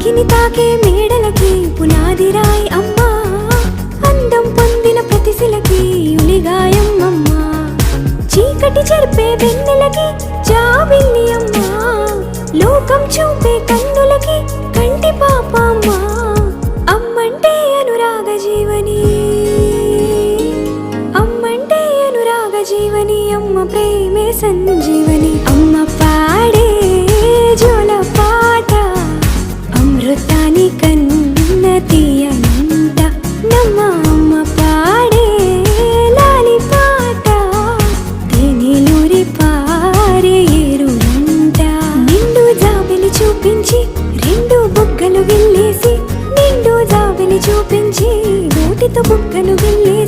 ఉనికిని తాకే మేడలకి పునాది రాయి అమ్మా, అందం పొందిన ప్రతిశిలకి ఉలిగాయం అమ్మా, చీకటి చెరిపే వెన్నెలకి జాబిల్లి అమ్మా, లోకం చూపే కన్నులకి కంటి పాప అమ్మా. అమ్మంటే అనురాగ జీవని, అమ్మంటే అనురాగ జీవని, అమ్మ ప్రేమే సంజీవని. అమ్మ పాడే జోల పాట అమృతాని కన్న తీయనంట, నమ్మ అమ్మ పాడే లాలి పాట తేనెలూరి పారే ఏరులంట. నిండు జాబిలి చూపించి రెండు బుగ్గలు గిల్లేసి, నిండు జాబిలి చూపించి నోటితో బుగ్గలు గిల్లేసి